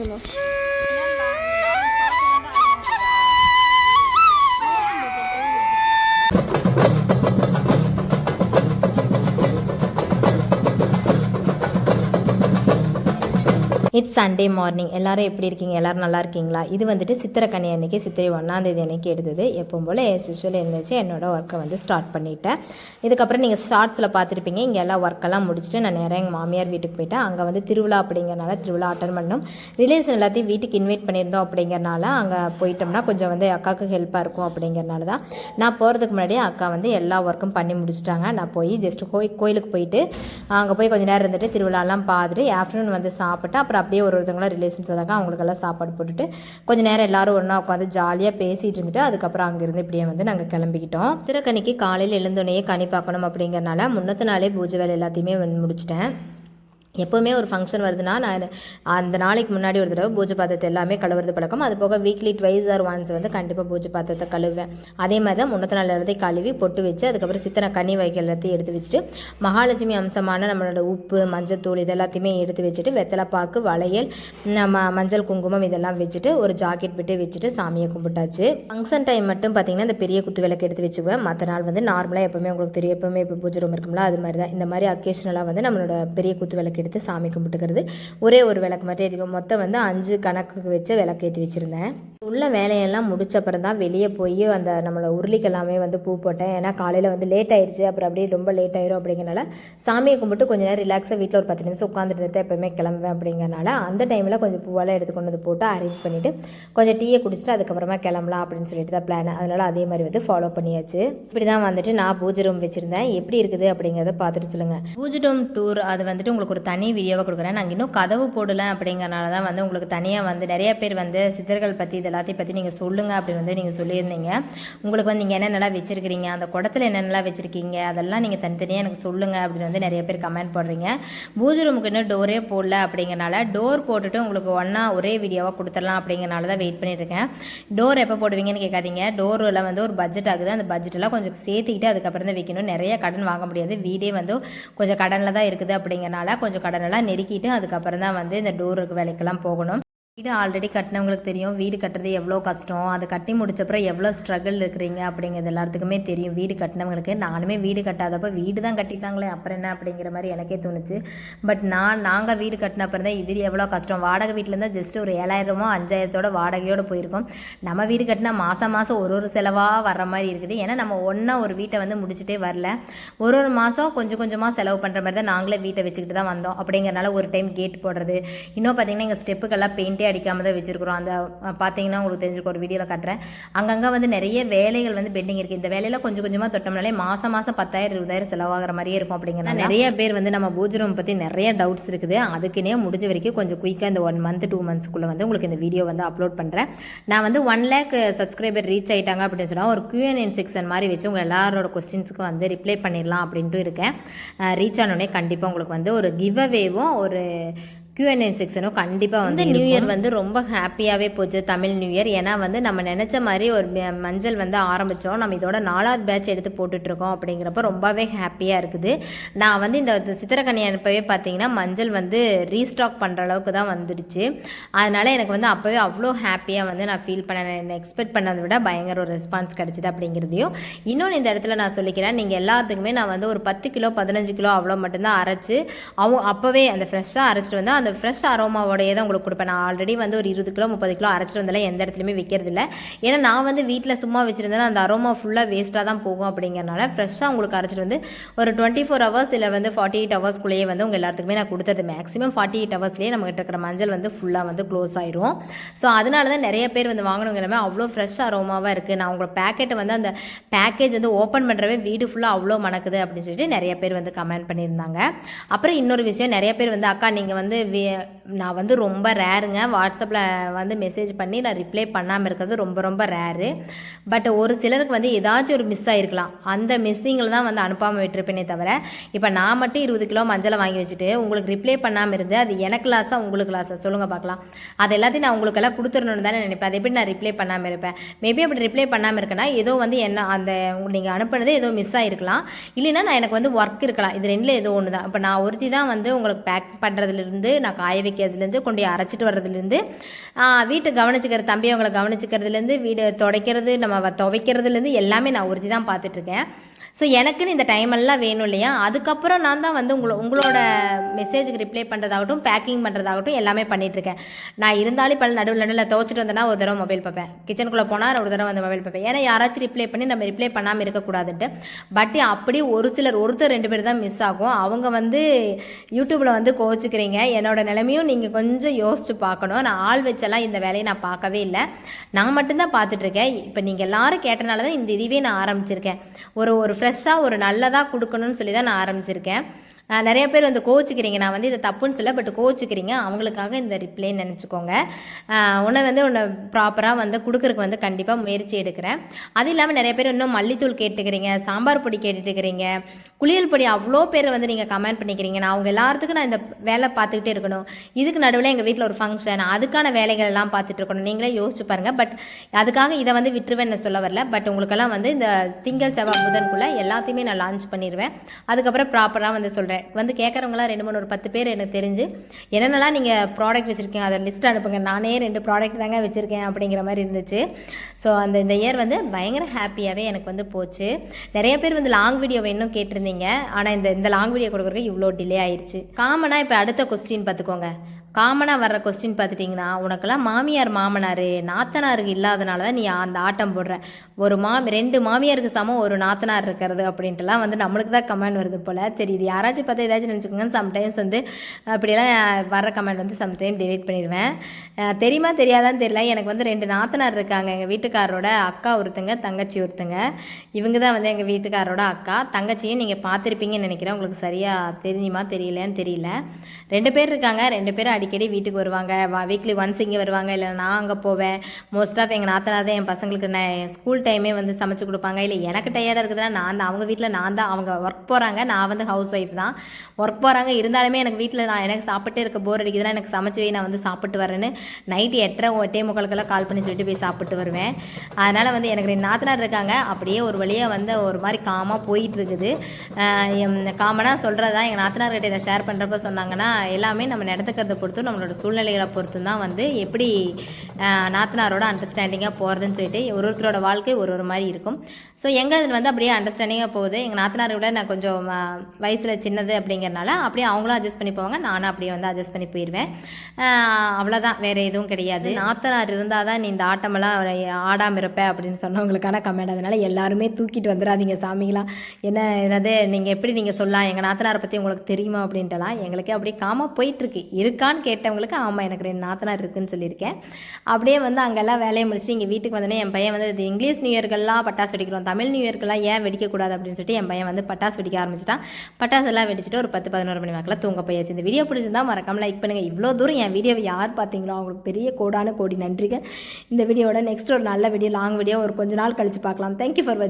போயிடணும். It's Sunday morning. எல்லோரும் எப்படி இருக்கீங்க? எல்லோரும் நல்லா இருக்கீங்களா? இது வந்துட்டு சித்திரைக்கனி அன்றைக்கி, சித்திரை 1ஆம் அன்றைக்கி எடுத்தது. எப்பவும் போல் யூஸ்வல் இருந்துச்சு. என்னோடய ஒர்க்கை வந்து ஸ்டார்ட் பண்ணிட்டேன். இதுக்கப்புறம் நீங்கள் ஷார்ட்ஸில் பார்த்துருப்பீங்க. இங்கே எல்லாம் ஒர்க்கெல்லாம் முடிச்சுட்டு நான் நேராக எங்கள் மாமியார் வீட்டுக்கு போயிட்டேன். அங்கே வந்து திருவிழா அப்படிங்கிறனால திருவிழா அட்டன் பண்ணோம். ரிலேஷன் எல்லாத்தையும் வீட்டுக்கு இன்வைட் பண்ணியிருந்தோம். அப்படிங்கிறனால அங்கே போயிட்டோம்னா கொஞ்சம் வந்து அக்காவுக்கு ஹெல்ப்பாக இருக்கும். அப்படிங்கிறனால தான் நான் போகிறதுக்கு முன்னாடியே அக்கா வந்து எல்லா ஒர்க்கும் பண்ணி முடிச்சிட்டாங்க. நான் போய் ஜஸ்ட் கோயிலுக்கு போயிட்டு அங்கே போய் கொஞ்சம் நேரம் இருந்துட்டு திருவிழாலாம் பார்த்துட்டு ஆஃப்டர்நூன் வந்து சாப்பிட்டு அப்புறம் அப்படியே ஒருத்தவங்களாம் ரிலேஷன்ஸ் வந்தாங்க. அவங்களுக்கெல்லாம் சாப்பாடு போட்டுட்டு கொஞ்சம் நேரம் எல்லோரும் ஒன்றா உட்காந்து ஜாலியாக பேசிகிட்டு இருந்துட்டு அதுக்கப்புறம் அங்கேருந்து இப்படியே வந்து நாங்கள் கிளம்பிக்கிட்டோம். திருக்கணிக்கு காலையில் எழுந்தோடனே கனி பார்க்கணும் அப்படிங்கிறனால முன்னத்து நாளே பூஜை வேலை எல்லாத்தையுமே முடிச்சிட்டேன். எப்போவுமே ஒரு ஃபங்க்ஷன் வருதுன்னா நான் அந்த நாளைக்கு முன்னாடி ஒரு தடவை பூஜை பாத்திரத்தை எல்லாமே கழுவுறது பழக்கம். அது போக வீக்லி 2 or 1 வந்து கண்டிப்பாக பூஜை பாத்திரத்தை கழுவேன். அதே மாதிரி தான் முன்னத்த நாள் எல்லாத்தையும் கழுவி பொட்டு வச்சு அதுக்கப்புறம் சித்தனை கனி வைக்க எல்லாத்தையும் எடுத்து வச்சுட்டு மகாலட்சுமி அம்சமான நம்மளோட உப்பு மஞ்சத்தூள் இது எல்லாத்தையுமே எடுத்து வச்சுட்டு வெத்தலைப்பாக்கு வளையல் மஞ்சள் குங்குமம் இதெல்லாம் வச்சுட்டு ஒரு ஜாக்கெட் விட்டு வச்சுட்டு சாமியை கும்பிட்டாச்சு. ஃபங்க்ஷன் டைம் மட்டும் பார்த்திங்கன்னா இந்த பெரிய குத்து விளக்கு எடுத்து வச்சுக்குவேன். மற்ற நாள் வந்து நார்மலாக எப்போவுமே உங்களுக்கு தெரியும், எப்போவுமே இப்போ பூஜை ரூம் இருக்கும்ல அது மாதிரி தான். இந்த மாதிரி அக்கேஷனலாக வந்து நம்மளோட பெரிய குத்து விளக்கு எடுத்து சாமி கும்பிட்டுக்கிறது. ஒரே ஒரு விளக்கு மட்டும் ஏற்றிக்கும். மொத்தம் வந்து 5 கணக்குக்கு வச்சு விளக்கு ஏற்றி வச்சுருந்தேன். உள்ள வேலையெல்லாம் முடிச்ச அப்புறம் தான் வெளியே போய் அந்த நம்மளோட உருளிக்கு எல்லாமே வந்து பூ போட்டேன். ஏன்னா காலையில் வந்து லேட் ஆயிடுச்சு. அப்புறம் அப்படியே ரொம்ப லேட் ஆயிரும் அப்படிங்கிறனால சாமியை கும்பிட்டு கொஞ்சம் நேரம் ரிலாக்ஸாக வீட்டில் ஒரு 10 நிமிஷம் உட்காந்துட்டு எப்போவுமே கிளம்புவேன். அப்படிங்கிறனால அந்த டைமில் கொஞ்சம் பூவெல்லாம் எடுத்து கொண்டு வந்து போட்டு அரேஞ்ச் பண்ணிவிட்டு கொஞ்சம் டீயை குடிச்சிட்டு அதுக்கப்புறமா கிளம்பலாம் அப்படின்னு சொல்லிட்டு தான் பிளான். அதனால் அதே மாதிரி வந்து ஃபாலோ பண்ணியாச்சு. இப்படி தான் வந்துட்டு நான் பூஜை ரூம் வச்சுருந்தேன். எப்படி இருக்குது அப்படிங்கிறத பார்த்துட்டு சொல்லுங்கள். பூஜை ரூம் டூர் அது வந்துட்டு உங்களுக்கு ஒரு தனி வீடியோவாக கொடுக்குறேன். நாங்கள் இன்னும் கதவு போடலை அப்படிங்கிறனால தான் வந்து உங்களுக்கு தனியாக வந்து நிறைய பேர் வந்து சித்தர்கள் பற்றி எல்லாத்தையும் பற்றி நீங்கள் சொல்லுங்கள் அப்படின்னு வந்து நீங்கள் சொல்லியிருந்தீங்க. உங்களுக்கு வந்து நீங்கள் என்னென்னலாம் வச்சுருக்கிறீங்க, அந்த குடத்தில் என்னென்னலாம் வச்சுருக்கீங்க அதெல்லாம் நீங்கள் தனித்தனியாக எனக்கு சொல்லுங்கள் அப்படின்னு வந்து நிறைய பேர் கமெண்ட் போடுறீங்க. பூஜை ரூமுக்கு இன்னும் டோரே போடல அப்படிங்கிறனால டோர் போட்டுட்டு உங்களுக்கு ஒரே வீடியோவாக கொடுத்துடலாம் அப்படிங்கிறனால தான் வெயிட் பண்ணியிருக்கேன். டோர் எப்போ போடுவீங்கன்னு கேட்காதீங்க. டோரில் வந்து ஒரு பட்ஜெட் ஆகுது. அந்த பட்ஜெட்டெல்லாம் கொஞ்சம் சேர்த்துக்கிட்டு அதுக்கப்புறம் தான் வைக்கணும். நிறைய கடன் வாங்க முடியாது. வீடே வந்து கொஞ்சம் கடனில் தான் இருக்குது அப்படிங்கிறனால கொஞ்சம் கடனெல்லாம் நெருக்கிட்டு அதுக்கப்புறம் தான் வந்து இந்த டோருக்கு வேலைக்கெல்லாம் போகணும். வீடு ஆல்ரெடி கட்டினவங்களுக்கு தெரியும் வீடு கட்டுறது எவ்வளோ கஷ்டம். அதை கட்டி முடிச்சப்பறம் எவ்வளோ ஸ்ட்ரகிள் இருக்கிறீங்க அப்படிங்கிறது எல்லாத்துக்குமே தெரியும். வீடு கட்டினவங்களுக்கு நானுமே வீடு கட்டாதப்போ வீடு தான் கட்டிட்டாங்களே அப்புறம் என்ன அப்படிங்கிற மாதிரி எனக்கே தோணுச்சு. பட் நாங்கள் வீடு கட்டினப்பறம் தான் இது எவ்வளோ கஷ்டம். வாடகை வீட்டில் இருந்தால் ஜஸ்ட் ஒரு 7,000 5,000 வாடகையோடு போயிருக்கோம். நம்ம வீடு கட்டினா மாதம் ஒரு செலவாக வர்ற மாதிரி இருக்குது. ஏன்னா நம்ம ஒன்றா ஒரு வீட்டை வந்து முடிச்சுட்டே வரல. ஒரு மாதம் கொஞ்சம் கொஞ்சமாக செலவு பண்ணுற மாதிரி தான் நாங்களே வீட்டை வச்சுக்கிட்டு தான் வந்தோம். அப்படிங்கிறனால ஒரு டைம் கேட் போடுறது, இன்னும் பார்த்திங்கன்னா எங்கள் ஸ்டெப்புக்கெல்லாம் பெயிண்டே அடிக்காமல் தான் வச்சுருக்கிறோம். அந்த பார்த்தீங்கன்னா உங்களுக்கு தெரிஞ்சிருக்கும், ஒரு வீடியோவில் காட்டுறேன். அங்கங்கே வந்து நிறைய வேலைகள் வந்து பெண்டிங் இருக்குது. இந்த வேலையில் கொஞ்சம் கொஞ்சமாக தொட்டோம்னாலே மாதம் 10,000 20,000 செலவாகிற மாதிரியே இருக்கும். அப்படிங்கிறனால நிறைய பேர் வந்து நம்ம பூஜை ரூம் பற்றி நிறைய டவுட்ஸ் இருக்குது. அதுக்குன்னே முடிஞ்ச வரைக்கும் கொஞ்சம் குயிக்காக இந்த 1 month 2 monthsக்குள்ளே வந்து உங்களுக்கு இந்த வீடியோ வந்து அப்லோட் பண்ணுறேன். நான் வந்து 1 lakh சப்ஸ்கிரைபர் ரீச் ஆகிட்டாங்க அப்படின்னு சொன்னால் ஒரு Q&A செக்ஷன் மாதிரி வச்சு உங்கள் எல்லாரோட கொஸ்டின்ஸுக்கு வந்து ரிப்ளை பண்ணிடலாம் அப்படின்ட்டு இருக்கேன். ரீச் ஆனோடனே கண்டிப்பாக உங்களுக்கு வந்து ஒரு கிவ் அவேவும் ஒரு Q&A செக்ஷனும் கண்டிப்பாக வந்து நியூ இயர் வந்து ரொம்ப ஹாப்பியாகவே போச்சு. Tamil new year. ஏன்னா வந்து நம்ம நினச்ச மாதிரி ஒரு மஞ்சள் வந்து ஆரம்பித்தோம். நம்ம இதோட 4வது பேட்ச் எடுத்து போட்டுட்ருக்கோம். அப்படிங்கிறப்ப ரொம்பவே ஹாப்பியாக இருக்குது. நான் வந்து இந்த சித்திரக்கனி அனுப்பவே பார்த்தீங்கன்னா மஞ்சள் வந்து ரீஸ்டாக் பண்ணுற அளவுக்கு தான் வந்துடுச்சு. அதனால் எனக்கு வந்து அப்போவே அவ்வளோ ஹாப்பியாக வந்து நான் ஃபீல் பண்ணேன். எக்ஸ்பெக்ட் பண்ணதை விட பயங்கர ஒரு ரெஸ்பான்ஸ் கிடச்சிது அப்படிங்கிறதையும் இன்னொன்று இந்த இடத்துல நான் சொல்லிக்கிறேன். நீங்கள் எல்லாத்துக்குமே நான் வந்து ஒரு 10 கிலோ 15 கிலோ அவ்வளோ மட்டும்தான் அரைச்சி அப்போவே அந்த ஃப்ரெஷ்ஷாக அரைச்சிட்டு வந்து அந்த ஃப்ரெஷ் அரோமாவோடையே தான் உங்களுக்கு கொடுப்பேன். நான் ஆல்ரெடி வந்து ஒரு 20 கிலோ 30 கிலோ அரைச்சிட்டு வந்தாலும் எந்த இடத்துலையுமே வைக்கிறதில்ல. ஏன்னா நான் வந்து வீட்டில் சும்மா வச்சுருந்தேன் அந்த அரோமா ஃபுல்லாக வேஸ்ட்டாக தான் போகும். அப்படிங்கிறனால ஃப்ரெஷ்ஷாக உங்களுக்கு அரைச்சிட்டு வந்து ஒரு 24 hours இல்லை வந்து 48 hoursக்குள்ளேயே வந்து உங்கள் எல்லாத்துக்குமே நான் கொடுத்தது. மேக்ஸிமம் 48 hoursலேயே நம்மகிட்ட இருக்கிற மஞ்சள் வந்து ஃபுல்லாக வந்து க்ளோஸ் ஆயிரும். ஸோ அதனால தான் நிறைய பேர் வந்து வாங்கினவங்க எல்லாமே அவ்வளோ ஃப்ரெஷ் அரோமாவாக இருக்குது. நான் உங்களோட பேக்கெட்டை வந்து அந்த பேக்கேஜ் வந்து ஓப்பன் பண்ணுறவே வீடு ஃபுல்லாக அவ்வளோ மணக்குது அப்படின்னு சொல்லிட்டு நிறைய பேர் வந்து கமெண்ட் பண்ணியிருந்தாங்க. அப்புறம் இன்னொரு விஷயம், நிறைய பேர் வந்து அக்கா நீங்கள் வந்து நான் வந்து ரொம்ப ரேருங்க. வாட்ஸ்அப்பில் வந்து மெசேஜ் பண்ணி நான் ரிப்ளை பண்ணாமல் இருக்கிறது ரொம்ப ரொம்ப ரேரு. பட் ஒரு சிலருக்கு வந்து ஏதாச்சும் ஒரு மிஸ் ஆகிருக்கலாம். அந்த மிஸ்ஸிங்கில் தான் வந்து அனுப்பாமல் விட்டுருப்பேனே தவிர இப்போ நான் மட்டும் 20 கிலோ மஞ்சளை வாங்கி வச்சுட்டு உங்களுக்கு ரிப்ளை பண்ணாமல் இருந்து அது எனக்கு லாஸாக உங்களுக்கு லாஸாக சொல்லுங்கள் பார்க்கலாம். அது எல்லாத்தையும் நான் உங்களுக்கெல்லாம் கொடுத்துடணுன்னு தானே நினைப்பேன். அதை எப்படி நான் ரிப்ளை பண்ணாமல் இருப்பேன்? மேபி அப்படி ரிப்ளை பண்ணாமல் இருக்கேன்னா ஏதோ வந்து என்ன அந்த நீங்கள் அனுப்புனது ஏதோ மிஸ் ஆகிருக்கலாம். இல்லைன்னா நான் எனக்கு வந்து ஒர்க் இருக்கலாம். இது ரெண்டில் ஏதோ ஒன்று தான். இப்போ நான் ஒருத்தி தான் வந்து உங்களுக்கு பேக் பண்ணுறதுலேருந்து நான் காய வைக்கிறதுலேருந்து கொண்டு போய் அரைச்சிட்டு வர்றதுலேருந்து வீட்டை கவனிச்சிக்கிற தம்பி அவங்களை கவனிச்சிக்கிறதுலேருந்து வீடு துடைக்கிறது நம்ம துவைக்கிறதுலேருந்து எல்லாமே நான் ஒருத்தி தான் பார்த்துட்ருக்கேன். ஸோ எனக்குன்னு இந்த டைமெல்லாம் வேணும் இல்லையா, அதுக்கப்புறம் நான் தான் வந்து உங்களோட மெசேஜுக்கு ரிப்ளை பண்ணுறதாகட்டும், பேக்கிங் பண்ணுறதாகட்டும் எல்லாமே பண்ணிகிட்ருக்கேன். நான் இருந்தாலும் இப்போ நடுவில் துவச்சிட்டு வந்தேன்னா ஒரு தடவை மொபைல் பார்ப்பேன், கிச்சனுக்குள்ளே போனால் ஒரு தடவை வந்து மொபைல் பார்ப்பேன். ஏன்னா யாராச்சும் ரிப்ளை பண்ணி நம்ம ரிப்ளை பண்ணாமல் இருக்கக்கூடாதுன்ட்டு. பட் அப்படி ஒருத்தர் 2 பேர் தான் மிஸ் ஆகும். அவங்க வந்து யூடியூப்பில் வந்து கோச்சிக்கிறீங்க. என்னோடய நிலைமையும் நீங்கள் கொஞ்சம் யோசிச்சு பார்க்கணும். நான் ஆள் வச்செல்லாம் இந்த வேலையை நான் பார்க்கவே இல்லை, நான் மட்டும்தான் பார்த்துட்ருக்கேன். இப்போ நீங்கள் எல்லோரும் கேட்டனால தான் இந்த இதுவே நான் ஆரம்பிச்சிருக்கேன். ஒரு ஃப்ரெஷ்ஷாக ஒரு நல்லதாக கொடுக்கணும்னு சொல்லி தான் நான் ஆரம்பிச்சிருக்கேன். நிறைய பேர் வந்து கோச்சிக்கிறீங்க, நான் வந்து இதை தப்புன்னு சொல்ல, பட் கோச்சிக்கிறீங்க, அவங்களுக்காக இந்த ரிப்ளைன்னு நினச்சிக்கோங்க. உன்னை ப்ராப்பராக வந்து கொடுக்குறதுக்கு வந்து கண்டிப்பாக முயற்சி எடுக்கிறேன். அது இல்லாமல் நிறைய பேர் இன்னும் மல்லித்தூள் கேட்டுக்கிறீங்க, சாம்பார் பொடி கேட்டுட்டுக்கிறீங்க, குளியல் பொடி அவ்வளோ பேர் வந்து நீங்கள் கமெண்ட் பண்ணிக்கிறீங்க. நான் அவங்க எல்லாத்துக்கும் நான் இந்த வேலை பார்த்துக்கிட்டே இருக்கணும். இதுக்கு நடுவில் எங்கள் வீட்டில் ஒரு ஃபங்க்ஷன், அதுக்கான வேலைகள் எல்லாம் பார்த்துட்டு இருக்கணும். நீங்களே யோசிச்சு பாருங்கள். பட் அதுக்காக இதை வந்து விட்டுருவேன்னு சொல்ல வரல. பட் உங்களுக்கெல்லாம் வந்து இந்த திங்கள் செவ்வாய் புதன்குள்ளே எல்லாத்தையுமே நான் லான்ச் பண்ணிடுவேன். அதுக்கப்புறம் ப்ராப்பராக வந்து சொல்கிறேன். வந்து கேட்குறவங்களாம் 2 3 10 பேர் எனக்கு தெரிஞ்சு என்னென்னலாம் நீங்கள் ப்ராடக்ட் வச்சுருக்கீங்க அதை லிஸ்ட் அனுப்புங்க. நானே 2 ப்ராடக்ட் தாங்க வச்சுருக்கேன் அப்படிங்கிற மாதிரி இருந்துச்சு. ஸோ இந்த இயர் வந்து பயங்கர ஹாப்பியாகவே எனக்கு வந்து போச்சு. நிறைய பேர் வந்து லாங் வீடியோவை இன்னும் கேட்டிருந்தீங்க. ஆனால் இந்த லாங் வீடியோ கொடுக்குறதுக்கு இவ்வளோ டிலே ஆயிடுச்சு. காமனாக இப்போ அடுத்த கொஸ்டின் பார்த்துக்கோங்க. காமனாக வர்ற கொஸ்டின் பார்த்துட்டிங்கன்னா, உனக்கெல்லாம் மாமியார் மாமனார் நாத்தனாருக்கு இல்லாதனால தான் நீ அந்த ஆட்டம் போடுற, ஒரு 2 மாமியாருக்கு சமம் ஒரு நாத்தனார் இருக்கிறது அப்படின்ட்டுலாம் வந்து நம்மளுக்கு தான் கமெண்ட் வருது போல். சரி, இது யாராச்சும் பார்த்தா ஏதாச்சும் நினச்சிக்கோங்க. சம்டைம்ஸ் வந்து அப்படியெல்லாம் வர்ற கமெண்ட் வந்து சம்டைம் டெலீட் பண்ணிடுவேன். தெரியுமா தெரியாதான்னு தெரியல, எனக்கு வந்து 2 நாத்தனார் இருக்காங்க. எங்கள் வீட்டுக்காரோட அக்கா ஒருத்தங்க, தங்கச்சி ஒருத்தங்க. இவங்க தான் வந்து எங்கள் வீட்டுக்காரோட அக்கா. தங்கச்சியும் நீங்கள் பார்த்துருப்பீங்கன்னு நினைக்கிறேன். உங்களுக்கு சரியாக தெரியுமா தெரியலன்னு தெரியல. 2 பேர் இருக்காங்க. 2 பேரும் அடிக்கடி வீட்டுக்கு வருவாங்க. வீக்லி ஒன்ஸ் இங்கே வருவாங்க, இல்லை நான் அங்கே போவேன். மோஸ்ட் ஆஃப் எங்கள் நாத்தனார் தான் என் பசங்களுக்கு ஸ்கூல் டைமே வந்து சமைச்சு கொடுப்பாங்க. இல்லை எனக்கு டயர்டாக இருக்குதுன்னா நான் தான், அவங்க வீட்டில் நான் தான், அவங்க ஒர்க் போகிறாங்க, நான் வந்து ஹவுஸ் ஒய்ஃப் தான், ஒர்க் போகிறாங்க. இருந்தாலுமே எனக்கு வீட்டில் எனக்கு சாப்பிட்டே இருக்க போர் அடிக்குதுன்னா எனக்கு சமைச்சு நான் வந்து சாப்பிட்டு வரேன்னு நைட்டு 8:30 கால் பண்ணி சொல்லிட்டு போய் சாப்பிட்டு வருவேன். அதனால் வந்து எனக்கு 2 நாத்தனார் இருக்காங்க. அப்படியே ஒரு வழியாக வந்து ஒரு மாதிரி காமாக போயிட்டுருக்குது. காமனாக சொல்கிறது தான் எங்கள் நாத்தனார்கிட்ட இதை ஷேர் பண்ணுறப்ப சொன்னாங்கன்னா, எல்லாமே நம்ம நடத்துக்கிறத பொறுத்து நம்மளோட சூழ்நிலைகளை பொறுத்து தான் வந்து எப்படி நாத்தனாரோட அண்டர்ஸ்டாண்டிங்காக போகிறதுன்னு சொல்லிட்டு ஒருத்தரோட வாழ்க்கை ஒரு மாதிரி இருக்கும். ஸோ எங்களது வந்து அப்படியே அண்டர்ஸ்டாண்டிங்காக போகுது. எங்கள் நாத்தனாரை விட நான் கொஞ்சம் வயசில் சின்னது அப்படிங்கிறனால அப்படியே அவங்களும் அட்ஜஸ்ட் பண்ணி போவாங்க, நானும் அப்படியே வந்து அட்ஜஸ்ட் பண்ணி போயிடுவேன். அவ்வளோதான், வேறு எதுவும் கிடையாது. நாத்தனார் இருந்தால் தான் நீ இந்த ஆட்டமெல்லாம் ஆடாமல் இருப்ப அப்படின்னு சொன்னவங்களுக்கான கமெண்ட். அதனால் எல்லாருமே தூக்கிட்டு வந்துடாதீங்க சாமிங்களா. என்னது நீங்கள் சொல்லலாம் எங்கள் நாத்தனாரை பற்றி உங்களுக்கு தெரியுமா அப்படின்ட்டுலாம். எங்களுக்கே அப்படியே காமாக போயிட்டுருக்கு. இருக்கான்னு கேட்டவங்களுக்கு ஆமாம் எனக்கு 2 நாத்தனார் இருக்குதுன்னு சொல்லியிருக்கேன். அப்படியே வந்து அங்கெல்லாம் வேலையை முடிச்சுட்டு இங்கே வீட்டுக்கு வந்தோடனே என் பையன் வந்து இது இங்கிலீஷ் நியூ இயர்க்கெல்லாம் பட்டாசு வெடிக்கிறோம், தமிழ் நியூ இயர்க்கெல்லாம் ஏன் வெடிக்கக்கூடாது அப்படின்னு சொல்லிட்டு என் பையன் வந்து பட்டாசு வெடிக்க ஆரம்பிச்சிட்டான். பட்டாசெல்லாம் வெடிச்சிட்டு ஒரு 10-11 மணி வாக்கில் தூங்க போயாச்சு. இந்த வீடியோ பிடிச்சிருந்தால் மறக்காமல் லைக் பண்ணுங்கள். இவ்வளோ தூரம் என் வீடியோவை யார் பார்த்தீங்களோ அவங்களுக்கு பெரிய கோடான கோடி நன்றிகள். இந்த வீடியோட நெக்ஸ்ட் ஒரு நல்ல வீடியோ, லாங் வீடியோ ஒரு கொஞ்ச நாள் கழித்து பார்க்கலாம். தேங்க்யூ ஃபார் வாட்சிங்.